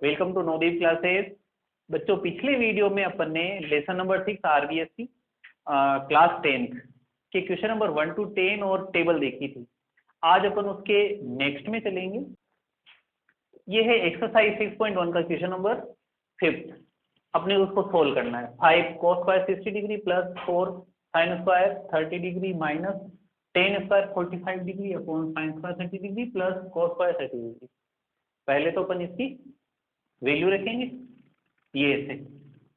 Welcome to Navdeep classes. बच्चों, पिछले video में अपन ने lesson number 6 RBSC class 10th के क्वेश्चन नंबर 1 to 10 और टेबल देखी थी। आज अपन उसके नेक्स्ट में चलेंगे। ये है एक्सरसाइज 6.1 का क्वेश्चन नंबर 5th। अपने उसको सोल्व करना है। 5 cos square 60 degree plus 4 sine square 30 degree minus 10 square 45 degree upon sine square 30 degree plus cos square 30 degree. पहले तो अपन इसकी वैल्यू रखेंगे। ये ऐसे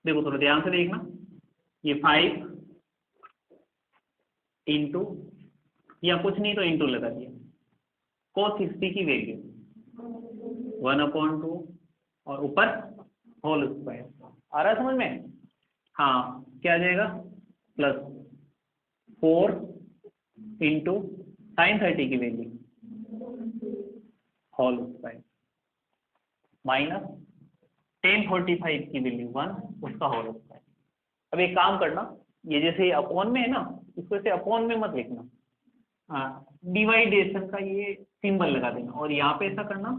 देखो, थोड़ा ध्यान से देखना। ये 5 इंटू या कुछ नहीं तो इंटू लगा दिया cos 60 की वैल्यू 1/2 और ऊपर होल स्क्वायर। आ रहा है समझ में? हाँ, क्या आ जाएगा? प्लस 4 इंटू साइन 30 की वैल्यू होल स्क्वायर माइनस 1045 की वैल्यू 1 उसका होल स्क्वायर। अब एक काम करना, ये जैसे अपॉन में है ना, इसको ऐसे अपॉन में मत लिखना। हाँ, डिवाइडेशन का ये सिंबल लगा देना और यहाँ पे ऐसा करना,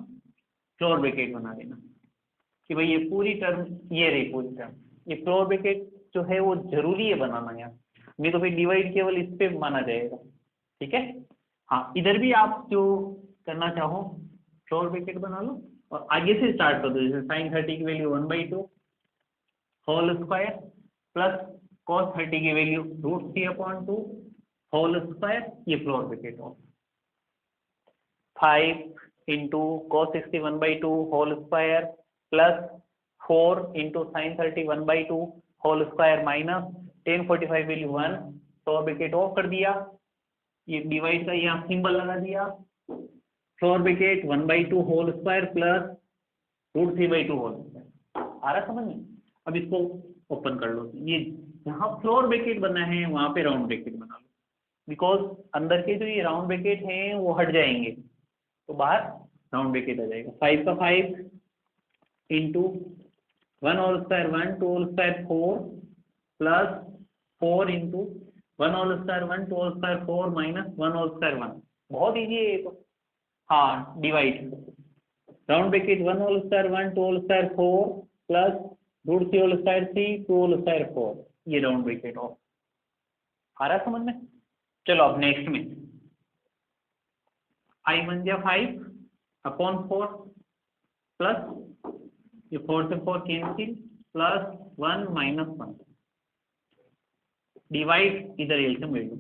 फ्लोर ब्रैकेट बना देना कि भाई ये पूरी टर्म, ये रही पूरी टर्म। ये फ्लोर ब्रैकेट जो है वो जरूरी है बनाना यार, नहीं तो फिर डिवाइड केवल इस पे माना जाएगा। ठीक है? हाँ, इधर भी आप जो करना चाहो फ्लोर ब्रैकेट बना लो और आगे से स्टार्ट कर दो। जैसे साइन 30 की value 1/2 whole square plus cos 30 की वैल्यू √3/2 होल स्क्वायर। ये फ्लोर ब्रैकेट हो 5 into cos 60 1/2 whole square plus 4 into sine 30 1/2 whole square minus 1045 value 1 floor bracket off कर दिया। ये डिवाइड का यहाँ सिंबल लगा दिया। Floor bracket 1/2 whole square plus √3/2 whole square. आ रहा समझ में? अब इसको ओपन कर लो। ये जहाँ फ्लोर ब्रैकेट बना है वहां पे राउंड ब्रैकेट बना लो, बिकॉज अंदर के जो ये राउंड ब्रैकेट हैं वो हट जाएंगे तो बाहर राउंड ब्रैकेट आ जाएगा। 5 का 5 into 1 whole square 1 2 whole square 4 plus 4 into 1 whole square 1 2 whole square 4 minus 1 whole square 1। बहुत ईजी है ये तो। हाँ, divide round bracket 1 whole square 1 2 whole square 4 plus √3 whole square 3 2 whole square 4। ये राउंड ब्रैकेट ऑफ। आ रहा समझ में? चलो अब नेक्स्ट में I1 या 5 अपॉन 4 प्लस ये 4 से 4 कैंसिल प्लस 1 माइनस 1 डिवाइड, इधर एलसीएम ले लो।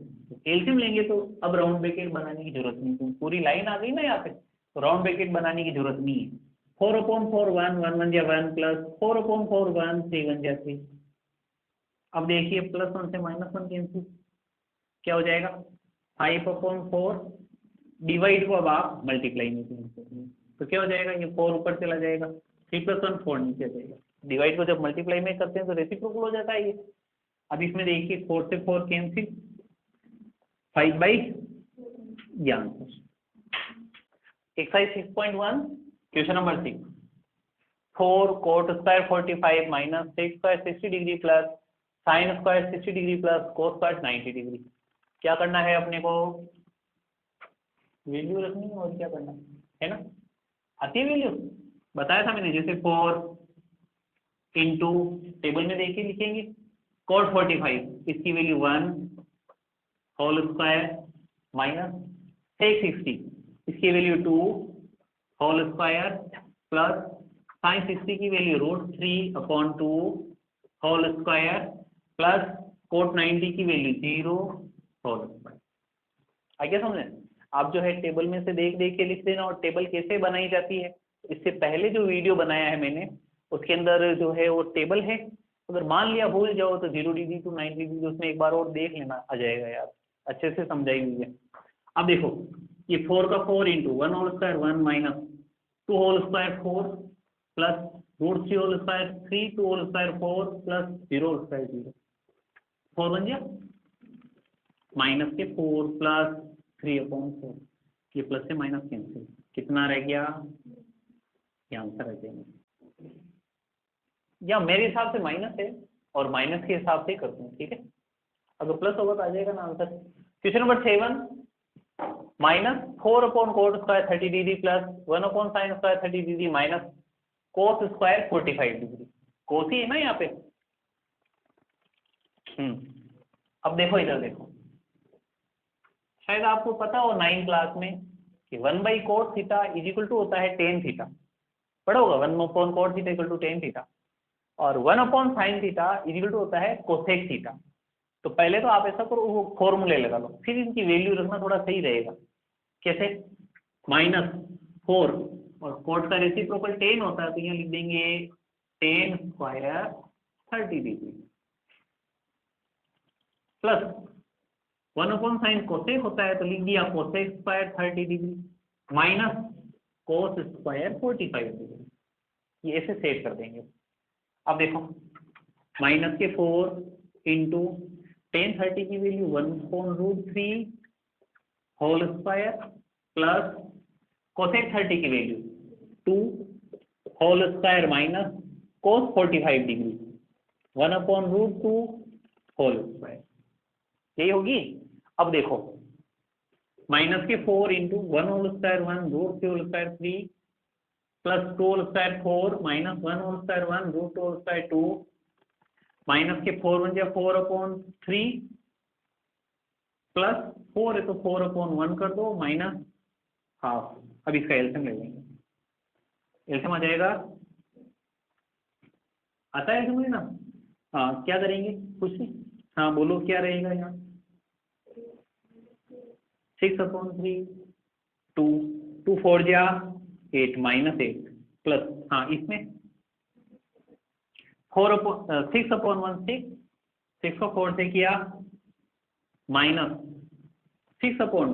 एलसीएम लेंगे तो अब राउंड ब्रैकेट बनाने की जरूरत नहीं, क्योंकि पूरी लाइन आ गई ना यहाँ पे, तो राउंड ब्रैकेट बनाने की जरूरत नहीं है। 4/4 1 1 1 या 1 प्लस 4/4 1 3 1 या 3। अब देखिए प्लस 1 से माइनस 1 कैंसिल, क्या हो जाएगा? 5/4 डिवाइड को अब आप मल्टीप्लाई नहीं करेंगे तो क्या हो जाएगा? ये 4 ऊपर चला जाएगा, 3 + 1 4 नीचे जाएगा। डिवाइड को जब मल्टीप्लाई में करते हैं तो रेसिप्रोकल हो जाता है ये। अब इसमें देखिए 4 से 4 कैंसिल, 5/, ये answer. Exercise 6.1 question number 6। 4 cot square 45 minus 6 square 60 degree plus sign square 60 degree plus cos square 90 degree. क्या करना है अपने को? वैल्यू रखनी है और क्या करना है ना? आती है वैल्यू? बताया था मैंने। जैसे 4 इंटू टेबल में देखिए लिखेंगे cot 45 इसकी value 1 whole square minus sec 60 इसकी value 2 whole square plus sine 60 की value √3/2 whole square plus cot 90 की वैल्यू 0 होल स्क्वायर। आगे समझे? आप जो है टेबल में से देख देख के लिख देना। और टेबल कैसे बनाई जाती है, इससे पहले जो वीडियो बनाया है मैंने उसके अंदर जो है वो टेबल है। अगर मान लिया भूल जाओ तो 0 डिग्री टू 90 डिग्री उसमें एक बार और देख लेना, आ जाएगा यार, अच्छे से समझाई हुई है। अब देखो ये 4 का 4 into 1 whole square 1 minus 2 whole square 4 plus √3 whole square 3 2 whole square 4 plus 0 whole square 0। 4 बन गया माइनस के 4 प्लस 3/4। ये प्लस से माइनस कैंसिल, कितना रह गया? ये आंसर रह गया। या मेरे हिसाब से माइनस है और माइनस के हिसाब से करते हैं, ठीक है? अगर प्लस होगा तो आ जाएगा ना answer. Question number 7 minus 4/cot square 30 degree plus 1/sin square 30 degree minus cos square 45 degree, cos ही है ना यहाँ पे। अब देखो इधर देखो, शायद आपको पता हो 9 क्लास में कि 1/cos theta is equal to होता है tan थीटा, पढ़ा होगा 1/cos theta equal to tan theta, और 1/sin theta is equal to होता है कोसेक थीटा। तो पहले तो आप ऐसा करो, वो फॉर्मूले लगा लो, फिर इनकी वैल्यू रखना थोड़ा सही रहेगा। कैसे? -4 और कोट का रेसिप्रोकल tan होता है, तो यहाँ लिख देंगे tan square 30 degree plus 1/sin cosec होता है, तो लिख दिया cosec square 30 degree minus cos square 45 degree. ये ऐसे सेट कर देंगे। अब देखो -4 इंटू tan 30 की value 1/√3 whole square plus cosec 30 की value 2 whole square minus cos 45 degree 1/√2 whole square, यही होगी। अब देखो -4 into 1 whole square 1 √3 whole square 3 plus 2 whole square 4 minus 1 whole square 1 √2 whole square 2 -4 बन जाए 4/3 प्लस 4 है तो 4/1 कर दो माइनस हाफ। अब इसका एलसीएम ले लेंगे, एलसीएम आ जाएगा, आता है समझ ना। हाँ क्या करेंगे कुछ नहीं, हाँ बोलो क्या रहेगा यहाँ 6/3 2 4 जा 8 -8 प्लस हाँ इसमें 6/1 6 को 4 से किया माइनस 6/2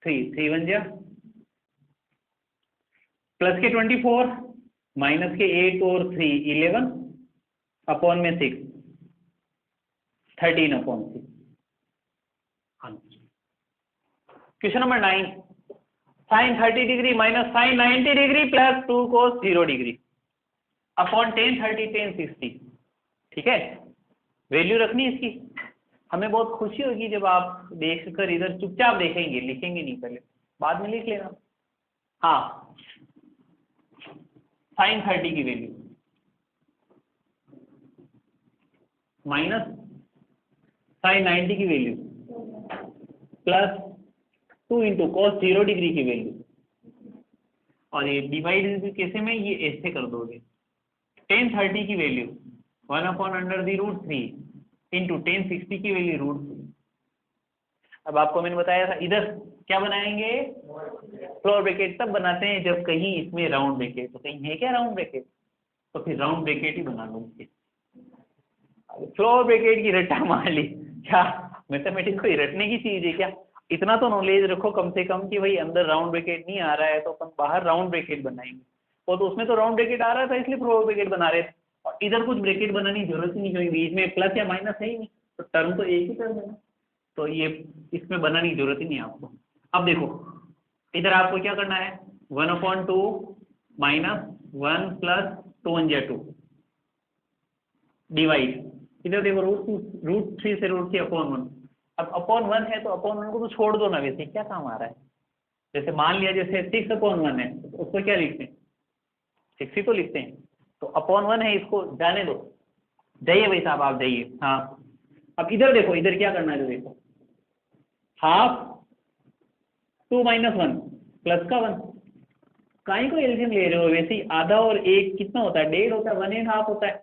3 बन जा प्लस के 24 माइनस के 8 और 3 11 अपॉन में 6 13/6। Question number 9 sin 30 degree minus sin 90 degree plus 2 cos 0 degree upon tan 30 tan 60। ठीक है, वैल्यू रखनी इसकी। हमें बहुत खुशी होगी जब आप देख कर इधर चुपचाप देखेंगे, लिखेंगे नहीं, पहले बाद में लिख लेना। हाँ sin 30 की वैल्यू माइनस sin 90 की value plus 2 into cos 0 degree की वैल्यू, और ये डिवाइड कैसे में, ये ऐसे कर दोगे tan 30 की वैल्यू 1/√3 इंटू tan 60 की वैल्यू √3। अब आपको मैंने बताया था इधर क्या बनाएंगे, फ्लोर ब्रैकेट तब बनाते हैं जब कहीं इसमें राउंड ब्रैकेट, तो कहीं है क्या राउंड ब्रैकेट, तो फिर राउंड ब्रैकेट ही बना लो इसके। फ्लोर ब्रैकेट की रट्टा मार ली, क्या मैथमेटिक्स कोई रटने की चीज है क्या? इतना तो नॉलेज रखो कम से कम कि भाई अंदर राउंड ब्रैकेट नहीं आ रहा है तो अपन बाहर राउंड ब्रैकेट बनाएंगे, और तो उसमें तो राउंड ब्रैकेट आ रहा था इसलिए फ्लोर ब्रैकेट बना रहे थे, और इधर कुछ ब्रैकेट बनाने की जरूरत ही नहीं, क्योंकि बीच में प्लस या माइनस है ही नहीं, तो टर्म तो एक ही टर्म है ना, तो ये इसमें बनाने की जरूरत ही नहीं है आपको। अब देखो इधर आपको क्या करना है 1/2 माइनस 1 प्लस 2 डिवाइड, इधर देखो √3 से √3 अपॉन 1। अब अपॉन 1 है तो अपॉन 1 को तो छोड़ दो ना, वैसे क्या काम आ रहा है। जैसे मान लिया जैसे 6/1 है तो उसको क्या लिखते हैं 6 ही तो लिखते हैं, तो अपॉन 1 है इसको जाने दो, जाइए भाई साहब आप जाइए। हाँ अब इधर देखो, इधर क्या करना है, देखो हाफ 2 - 1 प्लस का 1, काई को एलसीएम ले रहे हो, वैसे ही आधा और एक कितना होता है 1.5 होता है, 1.5 होता है,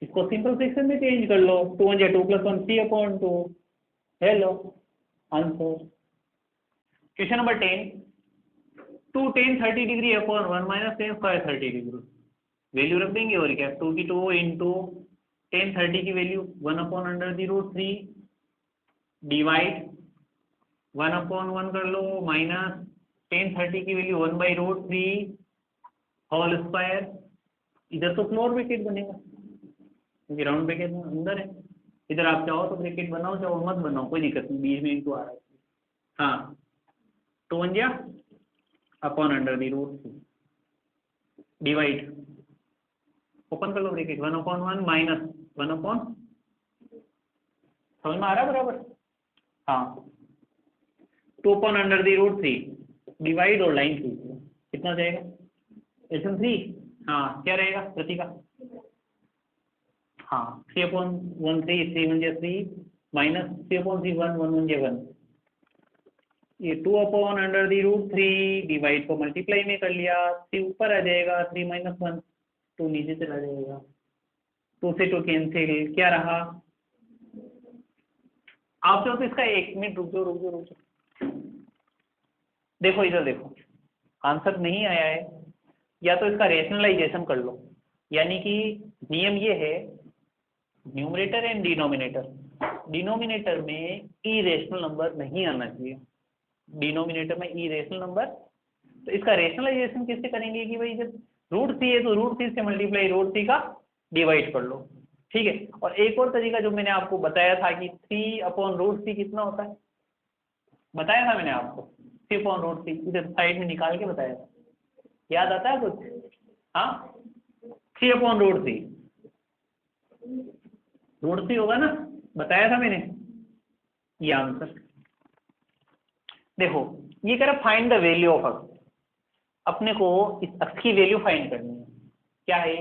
इसको सिंपल फ्रैक्शन में चेंज कर लो, 2 × 2 + 1 3/2, hello answer. Question number 10 2 tan 30 degree upon 1 minus tan square 30 degree, value रख देंगे और क्या 2 की 2 इंटू tan 30 की वैल्यू 1/√3 डिवाइड 1/1 कर लो माइनस tan 30 की वैल्यू 1/√3 होल स्क्वायर, इधर तो फ्लोर ब्रैकेट बनेगा क्योंकि राउंड ब्रैकेट में अंदर है, इधर आप चाहो तो ब्रैकेट बनाओ चाहो मत बनाओ कोई दिक्कत नहीं, बीच में इंटू आ रहा है। हाँ 2 1 जा अपॉन√3 डिवाइड, ओपन कर लो ब्रैकेट 1/1 माइनस 1/, समझ में आ रहा है बराबर। हाँ 2/√3 डिवाइड और लाइन खींच लो, कितना जाएगा एल्सियम 3, हाँ क्या रहेगा प्रतीका, हाँ 3/1 3 1 जा 3 माइनस 3/3 1 1 1 जा 1, ये 2/√3 डिवाइड को मल्टीप्लाई में कर लिया, 3 ऊपर आ जाएगा, 3 - 1 2 नीचे चला जाएगा, 2 से 2 कैंसिल, क्या रहा, आप चाहो तो इसका 1 मिनट रुक जाओ, देखो इधर देखो, आंसर नहीं आया है, या तो इसका रेशनलाइजेशन कर लो, यानी कि नियम ये है न्यूमरेटर एंड डिनोमिनेटर में इरेशनल नंबर नहीं आना चाहिए, डिनोमिनेटर में इरेशनल नंबर, तो इसका रेशनलाइजेशन कैसे करेंगे कि भाई जब √3 है तो √3 से मल्टीप्लाई √3 का डिवाइड कर लो, ठीक है। और एक और तरीका जो मैंने आपको बताया था कि 3/√3 कितना होता है, बताया था मैंने आपको, 3/√3 इधर साइड में निकाल के बताया था, याद आता है कुछ, हाँ 3/√3 √3 होगा ना, बताया था मैंने, ये आंसर देखो, ये कह रहा फाइंड द वैल्यू ऑफ अक्स, अपने को इस अक्स की वैल्यू फाइंड करनी है, क्या है,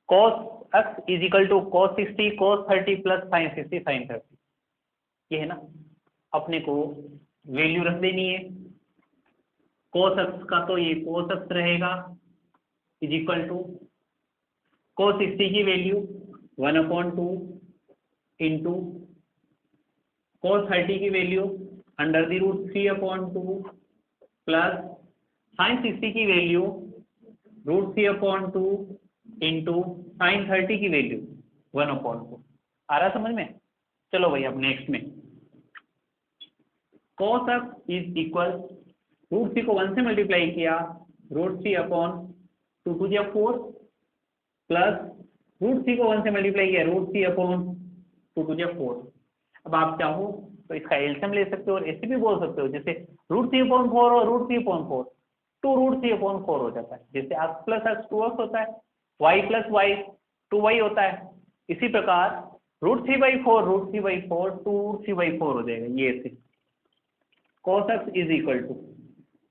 cos x is equal to cos 60 cos 30 plus sin 60 sin 30, ये है ना, अपने को वैल्यू रख देनी है, cos x का तो ये cos x रहेगा इज इक्वल टू cos 60 की वैल्यू 1/2 इंटू cos 30 की वैल्यू √3/2 प्लस sin 60 की वैल्यू √3/2 इंटू sin 30 की वैल्यू 1/2, आ रहा समझ में। चलो भाई अब नेक्स्ट में cos x इज इक्वल √3 को 1 से मल्टीप्लाई किया, √3/2 2 जा 4 प्लस √3 को 1 से मल्टीप्लाई किया, √3/2 2 जा 4, अब आप चाहो तो इसका एलसीएम ले सकते हो और ऐसे भी बोल सकते हो, जैसे √3/4 और √3/4 2√3/4 हो जाता है, जैसे x प्लस x 2x होता है, y प्लस y 2y होता है, इसी प्रकार √3/4 √3/4 2√3/4 हो जाएगा, ये ऐसे cos x is equal to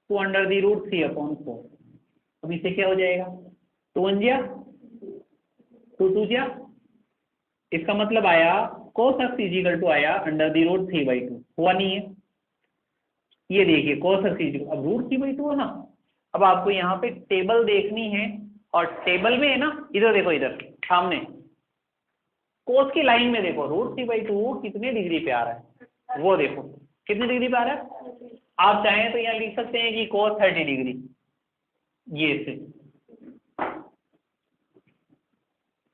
2√3/4, अब इसे क्या हो जाएगा 2 1 जा 2 2 जा, इसका मतलब आया cos x is equal to आया √3/2, हुआ नहीं है, ये देखिए cos x इज अब √3/2 है ना, अब आपको यहाँ पे टेबल देखनी है, और टेबल में है ना, इधर देखो इधर सामने cos की लाइन में देखो √3/2 कितने डिग्री पे आ रहा है, वो देखो कितने डिग्री पे आ रहा है, आप चाहें तो यहाँ लिख सकते हैं कि cos 30 डिग्री, ये से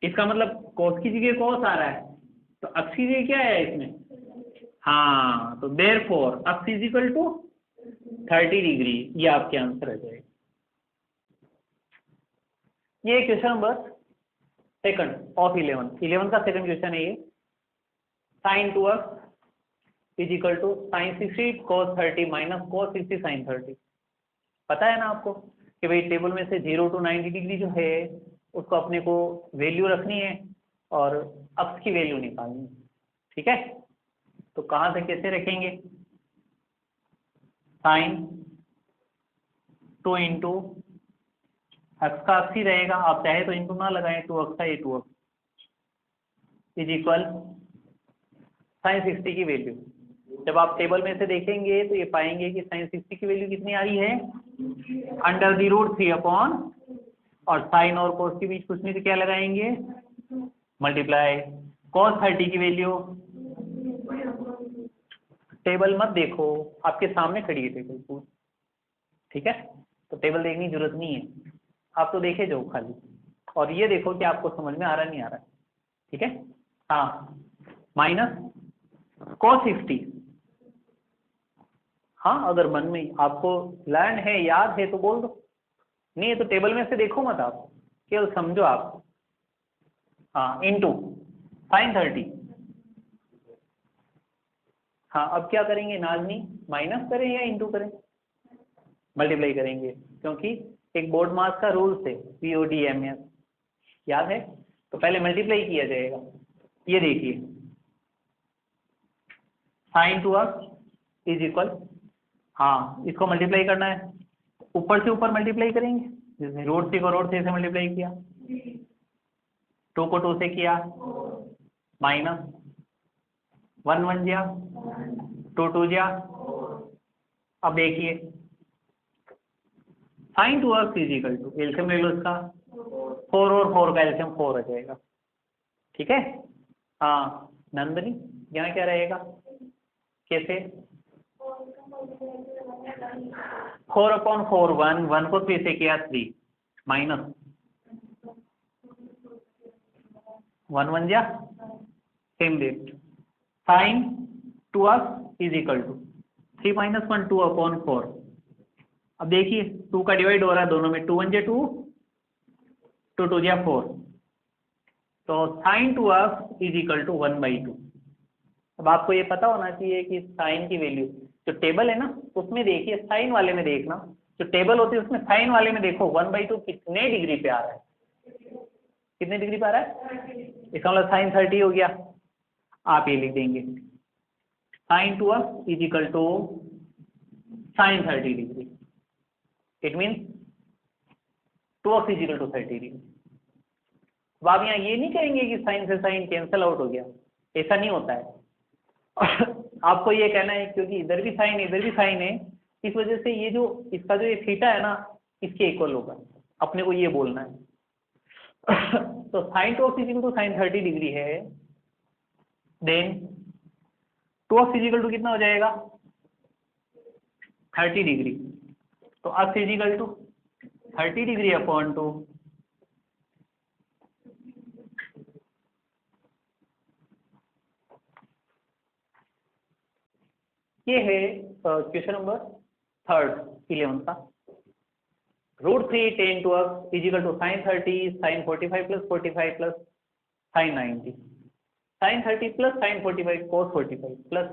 इसका मतलब cos की जगह cos आ रहा है, तो अक्स की जगह क्या है इसमें, हाँ तो therefore x is equal to 30 degree, ये आपके आंसर आ जाएगा। ये क्वेश्चन नंबर सेकंड ऑफ 11 का सेकंड क्वेश्चन है ये, sin 2x is equal to sin 60 cos 30 minus cos 60 sin 30, पता है ना आपको कि भाई टेबल में से 0 to 90 डिग्री जो है उसको अपने को वैल्यू रखनी है और अक्स की वैल्यू निकालनी है, ठीक है, तो कहाँ से कैसे रखेंगे, sin 2 इंटू एक्स का अक्स ही रहेगा, आप चाहे तो इंटू ना लगाएं, 2x का ये 2x इज इक्वल sin 60 की वैल्यू, जब आप टेबल में से देखेंगे तो ये पाएंगे कि sin 60 की वैल्यू कितनी आ रही है √3/, और साइन और कोस के बीच कुछ नहीं तो क्या लगाएंगे मल्टीप्लाई, cos 30 की वैल्यू, टेबल मत देखो आपके सामने खड़ी है टेबल, ठीक है, तो टेबल देखने की जरूरत नहीं है, आप तो देखे जाओ खाली, और ये देखो कि आपको समझ में आ रहा नहीं आ रहा, ठीक है, हाँ माइनस cos 60, हाँ अगर मन में आपको लर्न है याद है तो बोल दो, नहीं है तो टेबल में से देखो मत आप, केवल समझो आप, हाँ इंटू sin 30, हाँ अब क्या करेंगे नाजनी, माइनस करें या इंटू करें, मल्टीप्लाई करेंगे, क्योंकि एक बोर्ड मास का रूल है PODMS, याद है, तो पहले मल्टीप्लाई किया जाएगा, ये देखिए sin 2x इज इक्वल, हाँ इसको मल्टीप्लाई करना है, ऊपर से ऊपर मल्टीप्लाई करेंगे, जैसे √3 को √3 से मल्टीप्लाई किया, 2 को 2 से किया, माइनस 1 1 जा, 2 2 जा। अब देखिए sin 2x is equal to, एल्सियम ले लो इसका, 4 और 4 का एल्सियम 4 हो जाएगा। ठीक है, हाँ नंदनी यहाँ क्या रहेगा, कैसे 4/4 1 को 3 से किया 3, माइनस 1 1 जा, same that sin 2x is equal to 3 - 1 2/4। अब देखिए 2 का डिवाइड हो रहा है दोनों में, 2 1 जा 2, 2 2 जा 4, तो sin 2x is equal to 1/2। अब आपको ये पता होना चाहिए कि साइन की वैल्यू, जो टेबल है ना उसमें देखिए, साइन वाले में देखना, जो टेबल होती है उसमें साइन वाले में देखो 1/2 कितने डिग्री पे आ रहा है, कितने डिग्री पे आ रहा है, इसका मतलब साइन 30 हो गया। आप ये लिख देंगे sin 2x is equal to sine 30 degree, it means 2x is equal to 30 degree. अब आप यहाँ ये नहीं कहेंगे कि साइन से साइन कैंसिल आउट हो गया, ऐसा नहीं होता है। आपको ये कहना है क्योंकि इधर भी साइन है इधर भी साइन है, इस वजह से ये जो इसका जो ये थीटा है ना इसके इक्वल होगा, अपने को ये बोलना है। तो sine 2x is equal to sine 30 degree है, then 2x is equal to कितना हो जाएगा 30 डिग्री, तो x is equal to 30 degree upon 2। ये है क्वेश्चन नंबर 3 11 का। √3 tan 2x is equal to sine 30 sine 45 plus 45 plus sine 90, sine 30 plus sine 45 cos 45 plus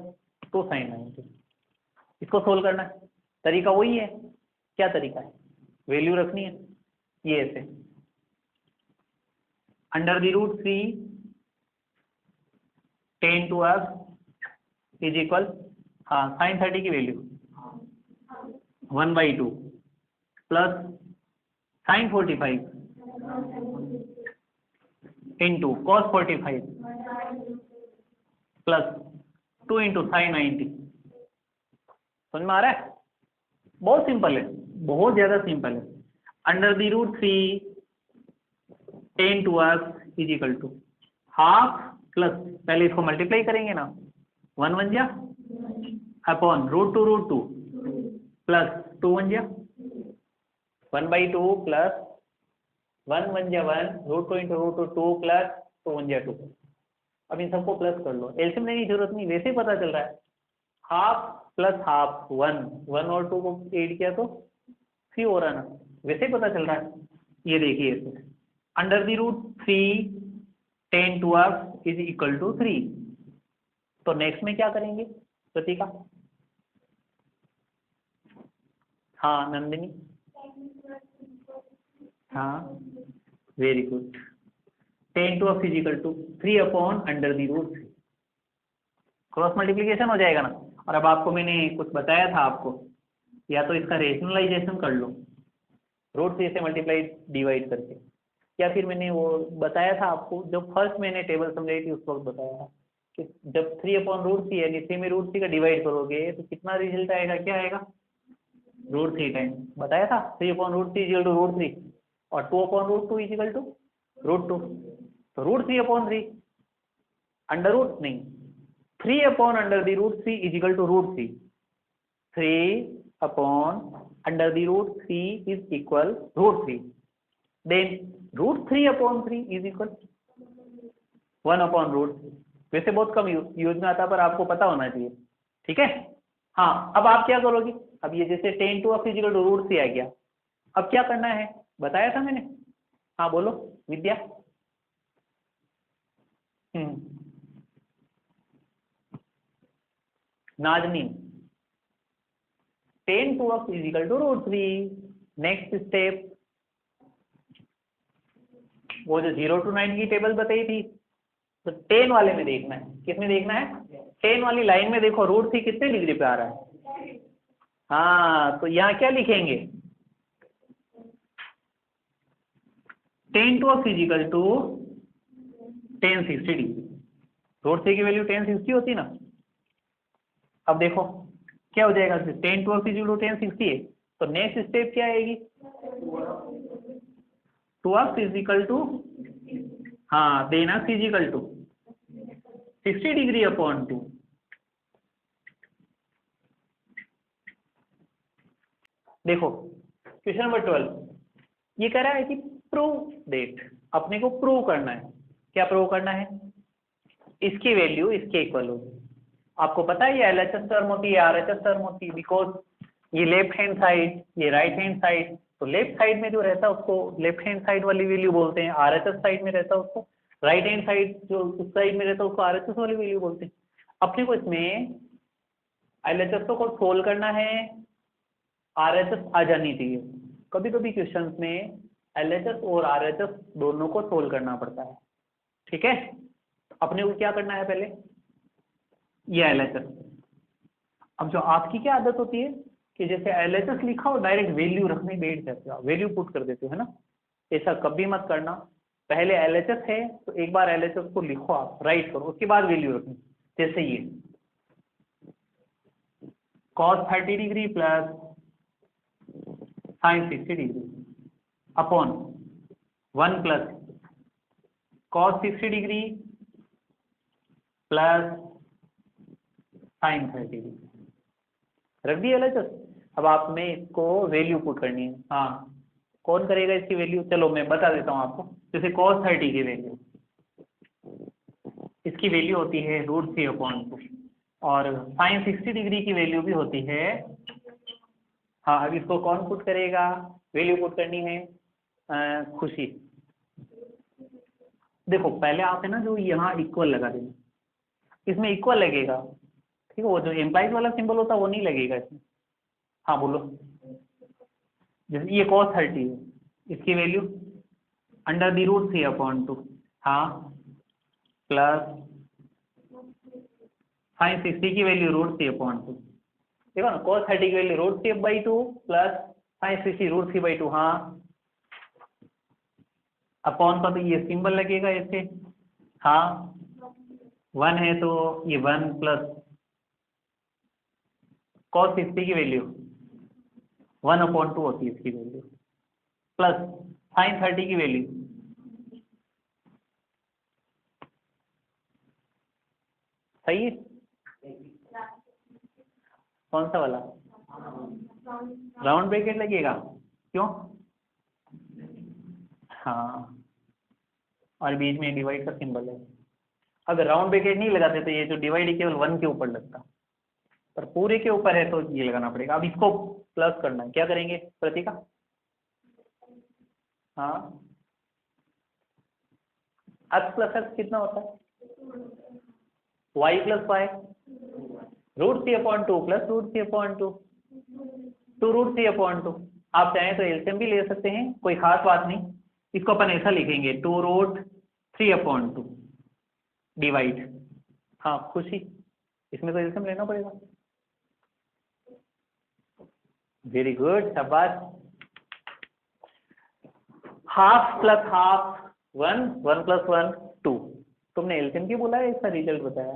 2 sine 90। इसको solve करना है, तरीका वही है। क्या तरीका है, वैल्यू रखनी है ये ऐसे, under the √3 tan 2x is equal, हाँ साइन 30 की value 1/2 plus sine 45 into cos 45 plus 2 into sine 90। समझ में आ रहा है, बहुत सिंपल है, बहुत ज्यादा सिंपल है। Under the √3 tan 2x is equal to half plus, पहले इसको मल्टीप्लाई करेंगे ना, 1 1 जा अपॉन √2 प्लस 2 1 जा, 1/2 प्लस 1 1 जा 1, √2 इंटू √2 2 प्लस 2 1 जा 2। अब इन सबको प्लस कर लो, एलसीएम लेने की जरूरत नहीं, वैसे ही पता चल रहा है। हाफ प्लस हाफ 1 और 2 को ऐड किया तो 3 हो रहा है ना, वैसे ही पता चल रहा है। ये देखिए इसे, under the √3 tan 2x is equal to 3। तो नेक्स्ट में क्या करेंगे प्रतीका, हाँ नंदिनी, हाँ very good, tan 2x is equal to 3 upon under the √3, cross multiplication हो जाएगा ना। और अब आपको मैंने कुछ बताया था आपको, या तो इसका रेशनलाइजेशन कर लो √3 से मल्टीप्लाई डिवाइड करके, या फिर मैंने वो बताया था आपको जब फर्स्ट मैंने टेबल समझाई थी उस वक्त बताया था कि जब 3/√3 यानी 3 में √3 का डिवाइड करोगे तो कितना रिजल्ट आएगा, क्या आएगा √3 टाइम, बताया था 3/√3 इक्वल टू √3 और 2/√2 इक्वल टू √2। तो √3/3 अंडर रूट नहीं, 3 upon under the √3 is equal to √3, 3 upon under the √3 is equal √3, then √3/3 is equal 1/√3। वैसे बहुत कम यूज में आता पर आपको पता होना चाहिए, ठीक है। हाँ अब आप क्या करोगे, अब ये जैसे tan 2x is equal to √3 आ गया, अब क्या करना है बताया था मैंने, हाँ बोलो Vidya. Nazneen, tan 2x is equal to √3, next step वो जो 0 to 9 की टेबल बताई थी, तो tan वाले में देखना है, किसमें देखना है, tan वाली लाइन में देखो √3 कितने डिग्री पे आ रहा है। हाँ तो यहाँ क्या लिखेंगे, tan 2x is equal to tan 60 degree. Root 3 की वैल्यू tan 60 होती ना। अब देखो क्या हो जाएगा, tan 2x is equal to tan 60 है, तो नेक्स्ट स्टेप क्या आएगी, 2x इज इक्वल टू, हाँ tan x is equal to 60 degree upon 2। देखो क्वेश्चन नंबर 12 ये कह रहा है कि प्रूव डेट, अपने को प्रूव करना है। क्या प्रूव करना है, इसकी वैल्यू इसके इक्वल हो। आपको पता है ये एलएचएस टर्म होती है, आरएचएस टर्म होती है, बिकॉज ये लेफ्ट हैंड साइड, ये राइट हैंड साइड, तो लेफ्ट साइड में जो रहता है उसको लेफ्ट हैंड साइड वाली वैल्यू बोलते हैं, आरएचएस साइड में रहता है उसको राइट हैंड साइड, जो उस साइड में रहता है उसको आरएचएस वाली वैल्यू बोलते हैं। अपने को इसमें एलएचएस को सोल्व करना है, आरएचएस आ जानी चाहिए। कभी कभी क्वेश्चंस में एलएचएस और आरएचएस दोनों को सोल्व करना पड़ता है, ठीक है। अपने को क्या करना है, पहले ये एलएचएस। अब जो आपकी क्या आदत होती है कि जैसे एलएचएस लिखा हो डायरेक्ट वैल्यू रखने बैठ जाते हो, वैल्यू पुट कर देते हो, है ना। ऐसा कभी मत करना, पहले एलएचएस है तो एक बार एलएचएस को लिखो, आप राइट करो, उसके बाद वैल्यू रखनी। जैसे ये cos 30 degree plus sin 60 degree upon 1 plus cos 60 degree plus sin 30 degree. रख दिया एलएचएस। अब आप में इसको वैल्यू पुट करनी है। हाँ कौन करेगा इसकी वैल्यू, चलो मैं बता देता हूँ आपको। जैसे cos 30 की वैल्यू, इसकी वैल्यू होती है √3/2 और sin 60 डिग्री की वैल्यू भी होती है। हाँ अब इसको कौन पुट करेगा, वैल्यू पुट करनी है खुशी। देखो पहले आप है ना जो यहाँ इक्वल लगा देना, इसमें इक्वल लगेगा, ठीक है। वो जो एम्प्लाइज वाला सिंबल होता है वो नहीं लगेगा इसमें। हाँ बोलो, जैसे ये cos 30 है, इसकी वैल्यू √3/2, हाँ प्लस sin 60 की वैल्यू √3/2। देखो ना cos 30 की वैल्यू √3/2 प्लस sin 60 √3/2, हाँ अपॉन का तो ये सिंबल लगेगा ऐसे, हाँ 1 है तो ये 1 प्लस cos 60 की वैल्यू 1/2 होती है इसकी वैल्यू, प्लस sin 30 की वैल्यू सही है। कौन सा वाला, राउंड ब्रैकेट लगेगा, क्यों, हाँ और बीच में डिवाइड का सिंबल है। अगर राउंड ब्रैकेट नहीं लगाते तो ये जो डिवाइड है केवल 1 के ऊपर लगता, पर पूरे के ऊपर है तो ये लगाना पड़ेगा। अब इसको प्लस करना है, क्या करेंगे प्रतीका, हाँ x प्लस x कितना होता है, y प्लस y √3/2 प्लस √3/2 2√3/2। आप चाहें तो एलसीएम भी ले सकते हैं, कोई खास बात नहीं। इसको अपन ऐसा लिखेंगे 2√3/2 डिवाइड, हाँ खुशी, इसमें तो एलसीएम लेना पड़ेगा। वेरी गुड, शाबाश। Half plus half 1, 1 plus 1 2। तुमने एलसीएम की बोला है, इसका रिजल्ट बताया।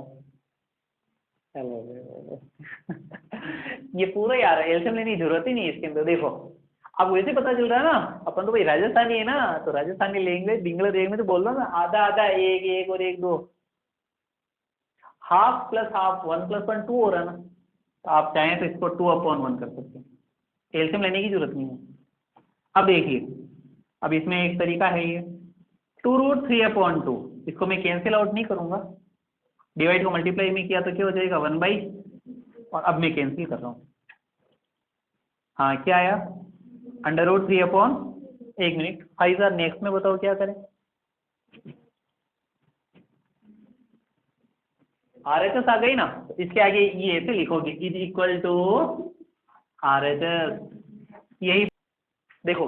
ये पूरा यार एलसीएम लेने की जरूरत ही नहीं है इसके अंदर। देखो अब वैसे पता चल रहा है ना, अपन तो भाई राजस्थानी है ना, तो राजस्थानी लैंग्वेज इंग्लिश में तो बोल रहा ना, आधा आधा 1 1 और 1 2। हाफ प्लस हाफ 1 प्लस 1 2 हो रहा है ना, तो आप चाहें तो इसको 2/1 कर सकते हैं, एलसीएम लेने की जरूरत नहीं है। अब देखिए, अब इसमें एक तरीका है ये 2√3/2, इसको मैं कैंसिल आउट नहीं करूंगा, डिवाइड को मल्टीप्लाई में किया तो क्या हो जाएगा 1/, और अब मैं कैंसिल कर रहा हूँ। हाँ क्या आया, √3/, एक मिनट फाइजर नेक्स्ट में बताओ क्या करें। आरएचएस आ गई ना, इसके आगे ये ऐसे लिखोगे इज इक्वल टू आरएचएस, यही। देखो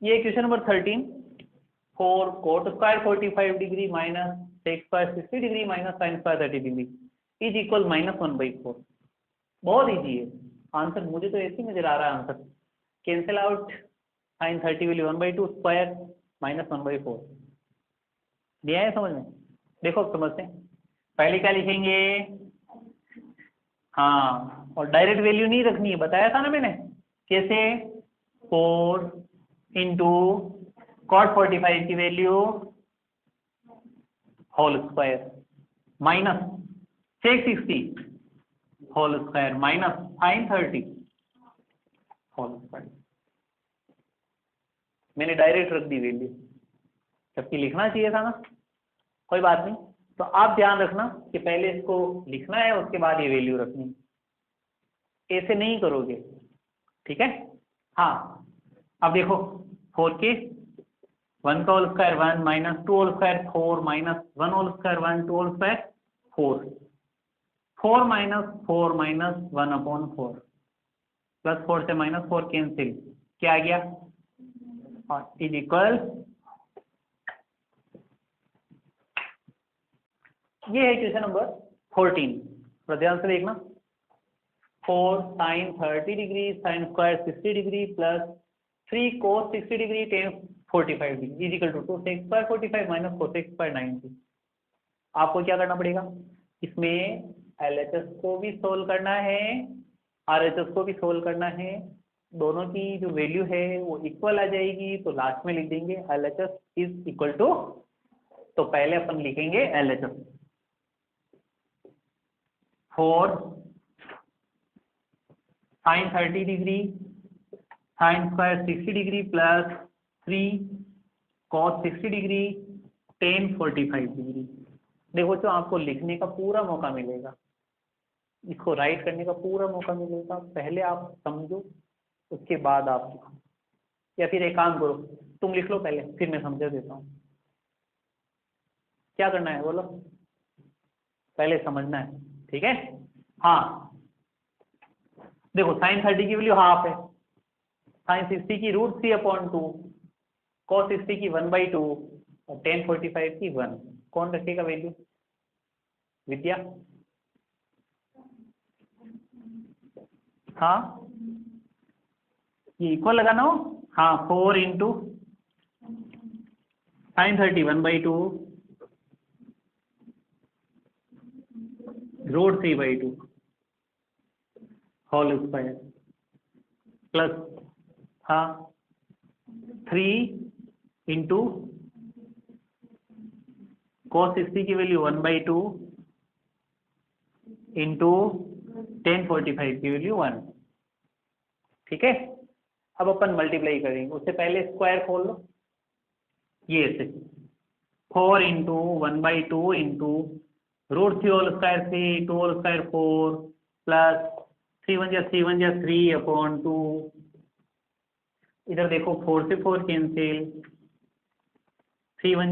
ये question number 13, 4 cot square 45 degree minus sec square 60 degree minus sin square 30 degree is equal -1/4। बहुत इजी है आंसर, मुझे तो ऐसे ही नजर आ रहा है answer. Cancel out sin 30 value 1/2 square -1/4 दिया है समझ में। देखो अब समझते हैं, पहले क्या लिखेंगे, हाँ, और डायरेक्ट वैल्यू नहीं रखनी है, बताया था ना मैंने कैसे, 4 इंटू cot 45 की value whole square minus sec 60 whole square minus sin 30 whole square. मैंने डायरेक्ट रख दी वैल्यू, जबकि लिखना चाहिए था ना, कोई बात नहीं। तो आप ध्यान रखना कि पहले इसको लिखना है, उसके बाद ये वैल्यू रखनी है, ऐसे नहीं करोगे, ठीक है। हाँ, अब देखो 4 के 1 का whole square 1 minus 2 whole square 4 minus 1 whole square 1 2 whole square 4 4 minus 1/4 plus 4 से -4 कैंसिल, क्या आ गया, और इज इक्वल, ये है क्वेश्चन नंबर 14। तो ध्यान से देखना, 4 sin 30 degree sine square 60 degree plus 3 cos 60 degree tan 45 degree is equal to 2 sec square 45 minus 4 sec square 90। आपको क्या करना पड़ेगा, इसमें LHS को भी सोल्व करना है, RHS को भी सोल्व करना है, दोनों की जो वैल्यू है वो इक्वल आ जाएगी, तो लास्ट में लिख देंगे LHS इज इक्वल टू, तो पहले अपन लिखेंगे LHS 4 sin 30 degree sine square 60 degree plus 3 cos 60 degree tan 45 degree. देखो तो आपको लिखने का पूरा मौका मिलेगा, इसको राइट करने का पूरा मौका मिलेगा, पहले आप समझो उसके बाद आप लिखो, या फिर एक काम करो, तुम लिख लो पहले, फिर मैं समझा देता हूँ। क्या करना है बोलो, पहले समझना है, ठीक है। हाँ देखो साइन 30 की वैल्यू हाफ है, साइन 60 की √3/2, cos 60 की 1/2 और tan 45 की 1। कौन रखेगा वैल्यू, विद्या। हाँ ये इक्वल लगाना हो, हाँ 4 into sine 30 1/2 √3/2 whole square plus, हाँ 3 इंटू cos 60 की वैल्यू 1/2 इंटू tan 45 की वैल्यू 1, ठीक है। अब अपन मल्टीप्लाई करेंगे, उससे पहले स्क्वायर खोल लो, ये ऐसे 4 into 1/2 into √3 whole square 3 2 whole square 4 plus 3 × 3/2, इधर देखो 4 से 4 कैंसिल, 3 ×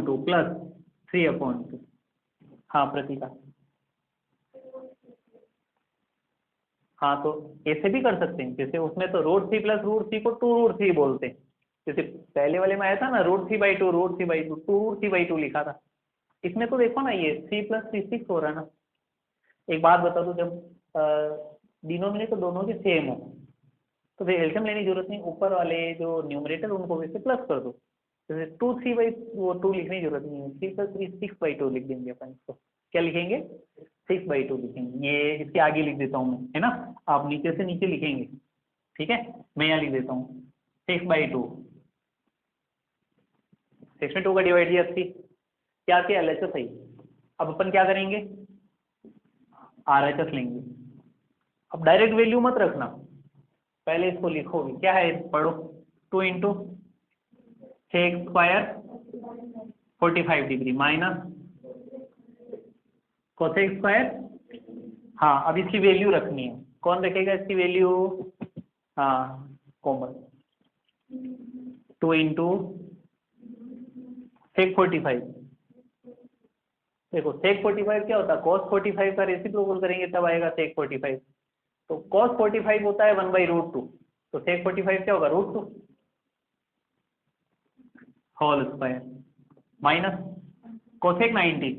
2 प्लस 3/2। हाँ प्रतिका, हाँ तो ऐसे भी कर सकते हैं, जैसे उसमें तो √3 प्लस √3 को 2√3 बोलते हैं, जैसे पहले वाले में आया था ना √3/2 √3/2 2√3/2 लिखा था। इसमें तो देखो ना ये 3 + 3 6 हो रहा है ना। एक बात बता दो, जब डिनोमिनेटर दोनों के सेम हो तो फिर एल्शियम लेने की जरूरत नहीं, ऊपर वाले जो न्यूमरेटर उनको वैसे प्लस कर दो, जैसे 2 लिखने की जरूरत नहीं है, 3 + 3 6/2 लिख देंगे अपन इसको, क्या लिखेंगे 6/2 लिखेंगे, ये इसके आगे लिख देता हूँ मैं, है ना, आप नीचे से नीचे लिखेंगे, ठीक है। मैं यहाँ लिख देता हूँ 6/2, 6 में 2 का डिवाइड दिया 3, क्या किया LHS सही। अब अपन क्या करेंगे, RHS लेंगे। अब डायरेक्ट वैल्यू मत रखना, पहले इसको लिखोगे, क्या है पढ़ो, 2 into sec square 45 degree minus cosec square, हाँ अब इसकी वैल्यू रखनी है, कौन रखेगा इसकी वैल्यू, हाँ कॉमन, 2 इंटू sec 45, देखो sec 45 क्या होता है, cos 45 का रेसिप्रोकल करेंगे तब आएगा sec 45, तो cos 45 होता है 1/√2, तो sec 45 क्या होगा √2 whole square minus cosec 90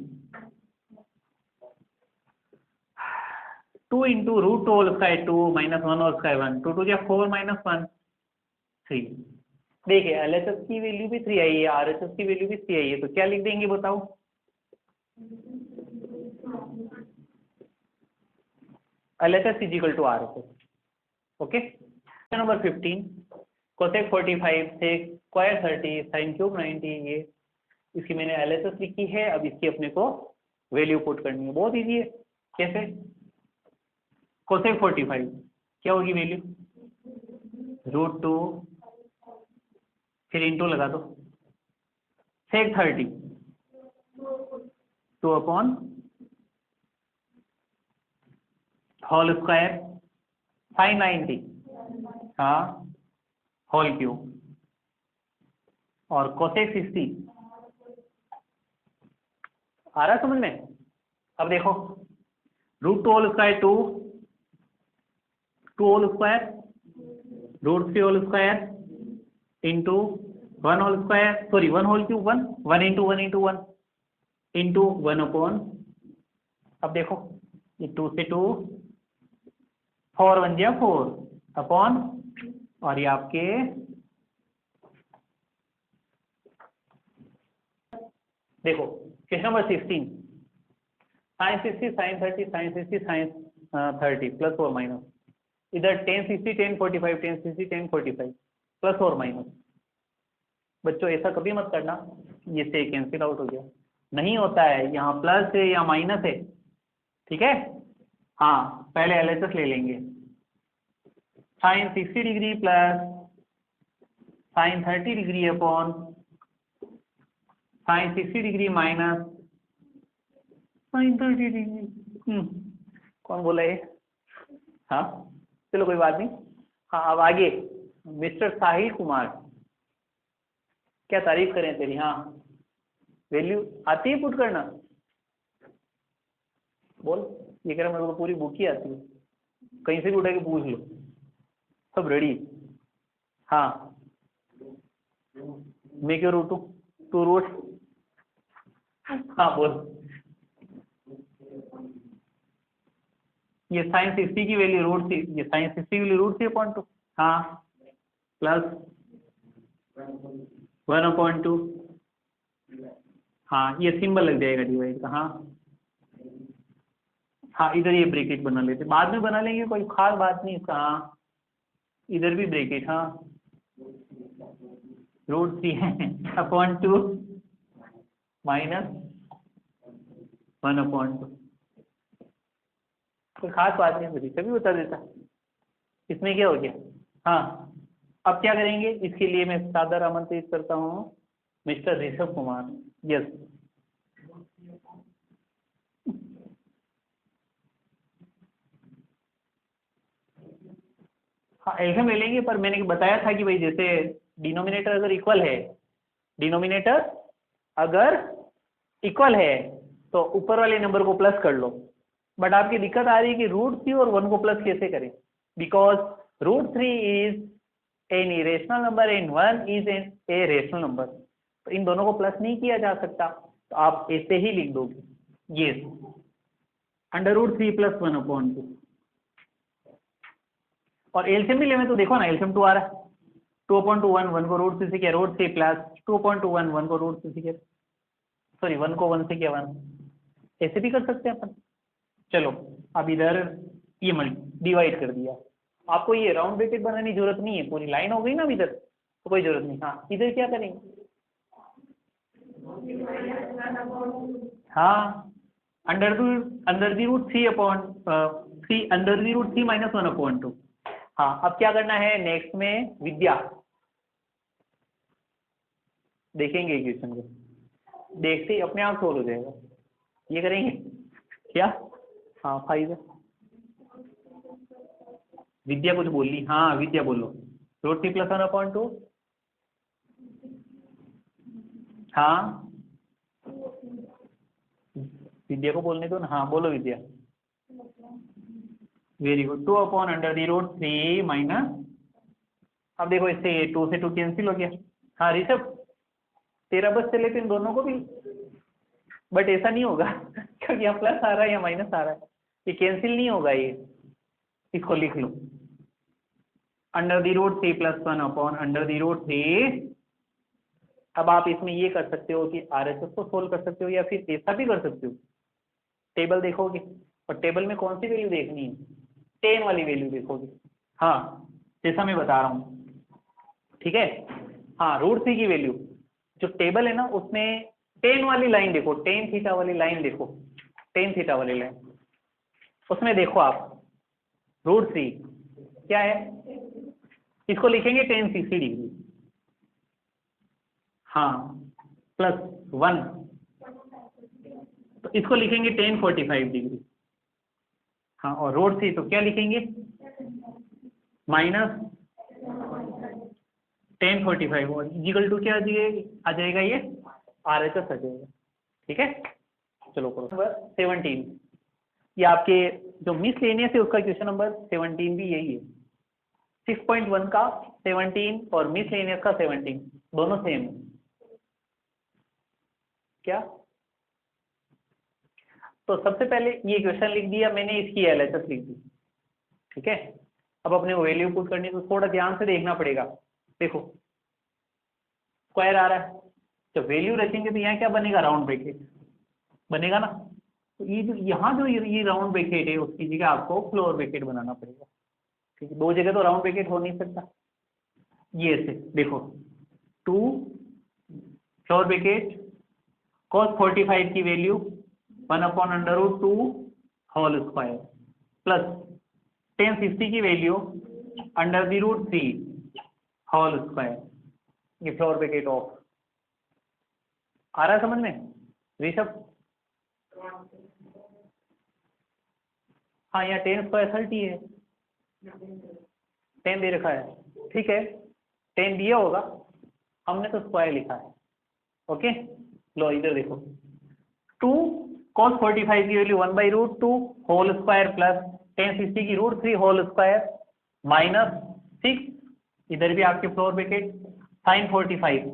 2 into √2 whole square 2 minus 1 whole square 1 2 2 4 -1 3 देखिए LHS की वैल्यू भी 3 आई है, RHS की वैल्यू भी 3 आई है, तो क्या लिख देंगे बताओ? LHS is equal to RHS। Okay. Number 15, cosec 45 sec square 30 sine cube 90, ये इसकी मैंने LHS लिखी है। अब इसकी अपने को वैल्यू पुट करनी है, बहुत इजी है। कैसे? कोसेक 45 क्या होगी वैल्यू? √2, फिर इंटू लगा दो, sec 30 2 upon whole square sine 90, हाँ, होल क्यूब, और कोसेक 60 आ रहा है समझ में? अब देखो √2 whole square 2 whole square, √3 whole square into 1 whole square, sorry 1 whole cube 1 into 1 into 1 into 1 upon, अब देखो ये 2 से 2 4 1 जा 4 अपॉन, और ये आपके देखो question number 16, sine 60 sine 30 sine 60 sine 30 plus और माइनस, इधर 10 60 10 45 10 60 10 45 प्लस और माइनस। बच्चों ऐसा कभी मत करना ये से कैंसिल आउट हो गया, नहीं होता है, यहाँ प्लस है या माइनस है, ठीक है। हाँ पहले LHS ले लेंगे, sine 60 degree plus sine 30 degree upon sine 60 degree minus sine 30 degree. कौन बोला ये? हाँ चलो कोई बात नहीं। हाँ अब आगे, मिस्टर साहिल कुमार, क्या तारीफ करें तेरी। हाँ वैल्यू आती है पुट करना? बोल। ये कह रहा मेरे को पूरी बुक ही आती है, कहीं से भी उठा के पूछ लो, सब रेडी। हाँ मैं क्यों रूटू, तू रूट। हाँ बोल। ये साइन 60 की वैल्यू √3, ये साइन 60 की वैल्यू √3/2, हाँ प्लस 1/2, हाँ ये सिंबल लग जाएगा डिवाइड का। हाँ हाँ इधर ये ब्रैकेट बना लेते, बाद में बना लेंगे, कोई खास बात नहीं इसका। हाँ इधर भी ब्रैकेट, हाँ √3/2 माइनस 1/2, कोई खास बात नहीं, मुझे कभी बता देता, इसमें क्या हो गया। हाँ अब क्या करेंगे, इसके लिए मैं सादर आमंत्रित करता हूँ मिस्टर ऋषभ कुमार। यस हाँ एल्सियम ले लेंगे, पर मैंने बताया था कि भाई जैसे डिनोमिनेटर अगर इक्वल है, डिनोमिनेटर अगर इक्वल है तो ऊपर वाले नंबर को प्लस कर लो। बट आपकी दिक्कत आ रही है कि √3 और 1 को प्लस कैसे करें, because √3 is an irrational number and 1 is an a rational number, तो इन दोनों को प्लस नहीं किया जा सकता, तो आप ऐसे ही लिख दोगे, ये √3 + 1/2। और एल्सियम भी लेना तो देखो ना, एल्सियम 2 आ रहा है, 2/2 1 को √3 से किया √3 प्लस 2/2 1 को √3 से किया, सॉरी 1 को 1 से किया 1, ऐसे भी कर सकते हैं अपन। चलो अब इधर ये डिवाइड कर दिया, आपको ये राउंड ब्रैकेट बनाने की जरूरत नहीं है, पूरी लाइन हो गई ना अब इधर, तो कोई जरूरत नहीं। हाँ इधर क्या करेंगे, हाँ √3 अपॉन 3 √3 - 1/2। हाँ अब क्या करना है नेक्स्ट में, विद्या देखेंगे इक्वेशन को, देखते ही अपने आप सोल्व हो जाएगा, ये करेंगे क्या। हाँ 5 है, विद्या कुछ बोली, हाँ विद्या बोलो। √3 + 1/2, हाँ विद्या को बोलने दो ना, हाँ बोलो विद्या। वेरी गुड, 2/√3 माइनस, अब देखो इससे 2 से 2 कैंसिल हो गया। हाँ ऋषभ तेरा बस चले तो इन दोनों को भी, बट ऐसा नहीं होगा क्योंकि यहाँ प्लस आ रहा है या माइनस आ रहा है, ये कैंसिल नहीं होगा, ये इसको लिख लो। Under the root 3 + 1 upon under the root 3। अब आप इसमें ये कर सकते हो कि RHS को सोल्व कर सकते हो या फिर ऐसा भी कर सकते हो, टेबल देखोगे और टेबल में कौन सी वैल्यू देखनी है, 10 वाली वैल्यू देखोगे। हाँ जैसा मैं बता रहा हूँ, ठीक है। हाँ √3 की वैल्यू जो टेबल है ना उसमें 10 वाली लाइन देखो, 10 थीटा वाली लाइन देखो, 10 थीटा वाली लाइन, उसमें देखो आप √3 क्या है, इसको लिखेंगे 1060 डिग्री, हाँ +1, तो इसको लिखेंगे 1045 डिग्री, हाँ और √3 तो क्या लिखेंगे -1045 और इक्वल टू क्या आ जाएगा ये RHS आ जाएगा, ठीक है। चलो करो नंबर 17, ये आपके जो मिसलेनियस है उसका क्वेश्चन नंबर 17 भी यही है, 6.1 का 17 और मिसलेनियस का 17 दोनों सेम है क्या। तो सबसे पहले ये क्वेश्चन लिख दिया मैंने, इसकी LHS लिख दी, ठीक है। अब अपने को वैल्यू पुट करनी है तो थोड़ा ध्यान से देखना पड़ेगा। देखो स्क्वायर आ रहा है, जब वैल्यू रखेंगे तो यहाँ क्या बनेगा, राउंड ब्रैकेट बनेगा ना, तो ये जो यहाँ जो ये राउंड ब्रैकेट है उसकी जगह आपको फ्लोर ब्रैकेट बनाना पड़ेगा, ठीक है। दो जगह तो राउंड ब्रैकेट हो नहीं सकता, ये ऐसे देखो 2 फ्लोर ब्रैकेट cos 45 की वैल्यू 1/√2 होल स्क्वायर प्लस 1060 की value under the root 3 whole square, ये फ्लोर ब्रैकेट ऑफ। आ रहा है समझ में ऋषभ? हाँ यहाँ 10 स्क्वायर 30 है, 10 दे रखा है, ठीक है 10 दिया होगा, हमने तो स्क्वायर लिखा है, ओके। लो इधर देखो 2 cos 45 की वैल्यू 1/√2 होल स्क्वायर प्लस 1060 की √3 होल स्क्वायर -6, इधर भी आपके floor bracket sin 45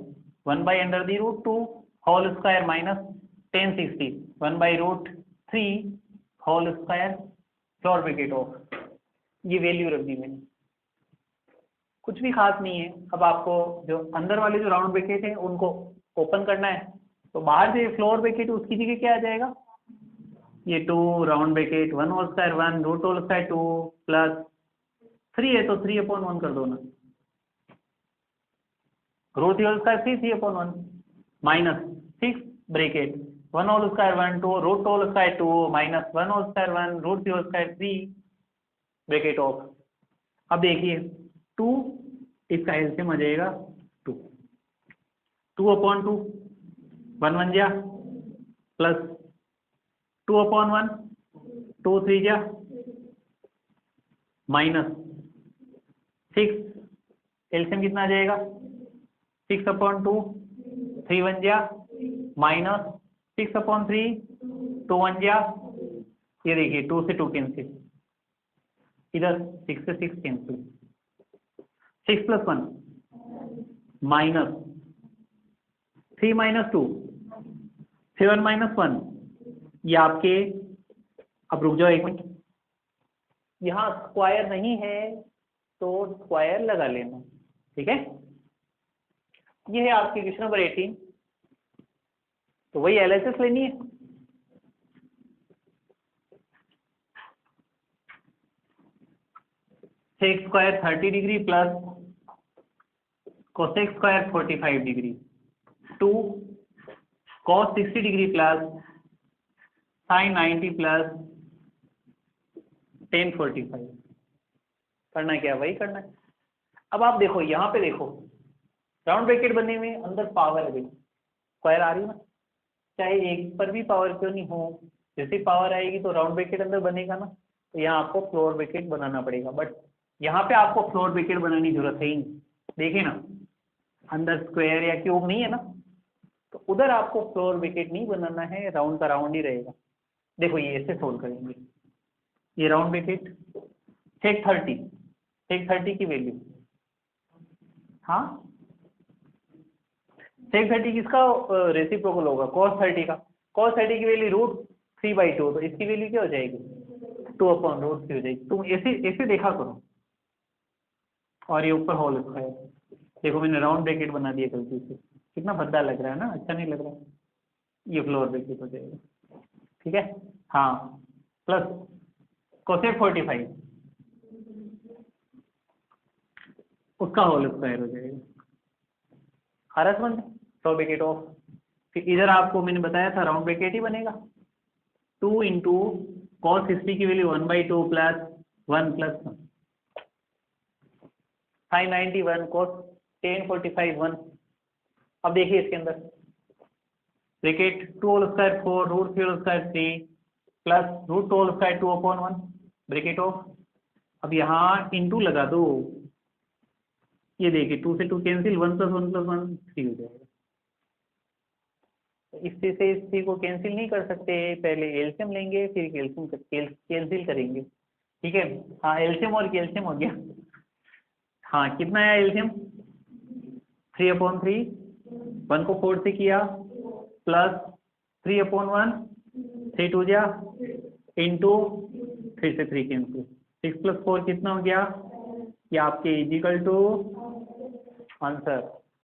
1/√2 whole square minus 1060 1/√3 whole square floor bracket off, ये वैल्यू रख दी मैंने, कुछ भी खास नहीं है। अब आपको जो अंदर वाले जो राउंड ब्रैकेट है उनको ओपन करना है, तो बाहर से फ्लोर ब्रैकेट उसकी जगह क्या आ जाएगा, ये 2 round bracket 1 whole square 1 root whole square 2 plus 3 है तो 3/1 कर दो ना, root whole square 3/1 minus 6 bracket 1 whole square 1 2 root whole square 2 minus 1 whole square 1 root whole square 3 bracket off. अब देखिए 2 इसका एलसीएम आ जाएगा 2, 2/2 1 1 जा प्लस 2/1 2 3 जा माइनस 6, एलसीएम कितना आ जाएगा 6/2 3 1 जा माइनस 6/3 2 1 जा, ये देखिए 2 से 2 कैंसिल, इधर 6 से 6 कैंसिल, 6 + 1 माइनस 3 - 2 7 - 1, ये आपके, अब रुक जाओ एक मिनट, यहाँ स्क्वायर नहीं है तो स्क्वायर लगा लेना, ठीक है। ये है आपके क्वेश्चन नंबर 18, तो वही LHS लेनी है। Sec square 30 degree plus cosec square 45 degree 2 cos 60 degree plus sin 90 plus 1045, करना क्या वही करना है। अब आप देखो यहाँ पे देखो राउंड ब्रैकेट बनने में अंदर पावर है, देखो स्क्वायर आ रही है ना, चाहे एक पर भी पावर क्यों नहीं हो, जैसे पावर आएगी तो राउंड ब्रैकेट अंदर बनेगा ना, तो यहाँ आपको फ्लोर ब्रैकेट बनाना पड़ेगा, बट यहाँ पे आपको फ्लोर ब्रैकेट बनाने की जरूरत है ही नहीं, देखिए ना अंदर स्क्वायर या क्यूब नहीं है ना, तो उधर आपको फ्लोर ब्रैकेट नहीं बनाना है, राउंड का राउंड ही रहेगा। देखो ये ऐसे सोल्व करेंगे, ये राउंड ब्रैकेट सेक 30 की वैल्यू, हाँ सेक 30 किसका रेसिप्रोकल होगा, cos 30 का, cos 30 की वैल्यू √3/2, तो इसकी वैल्यू क्या हो जाएगी 2/√3 हो जाएगी। तुम ऐसे ऐसे देखा करो, और ये ऊपर होल स्क्वायर। देखो मैंने राउंड ब्रैकेट बना दिया गलती से, कितना भद्दा लग रहा है ना, अच्छा नहीं लग रहा। ये फ्लोर ब्रैकेट हो जाएगा, ठीक है। हाँ, प्लस कोसेक 45 उसका होल स्क्वायर हो जाएगा। आरस बन तो ब्रैकेट ऑफ, फिर इधर आपको मैंने बताया था राउंड ब्रैकेट ही बनेगा। 2 इंटू कॉस 60 की वैल्यू 1/2 प्लस 1 प्लस 591 कॉस 1045 1। अब देखिए इसके अंदर bracket 2 whole square 4 root 3 whole square 3 plus root 2 whole square 2/1 bracket off. अब यहाँ इंटू लगा दो, ये देखिए 2 से 2 कैंसिल, 1 + 1 + 1 3 हो जाएगा। इससे से इस 3 को कैंसिल नहीं कर सकते, पहले एलसीएम लेंगे फिर कैंसिल करेंगे, ठीक है। हाँ एलसीएम और कैल्शियम हो गया। हाँ कितना आया एलसीएम 3/3, 1 को 4 से किया प्लस 3/1 3 2 जा इंटू 3 से 3 कैंसिल, 6 + 4 कितना हो गया, ये आपके इजिकल टू आंसर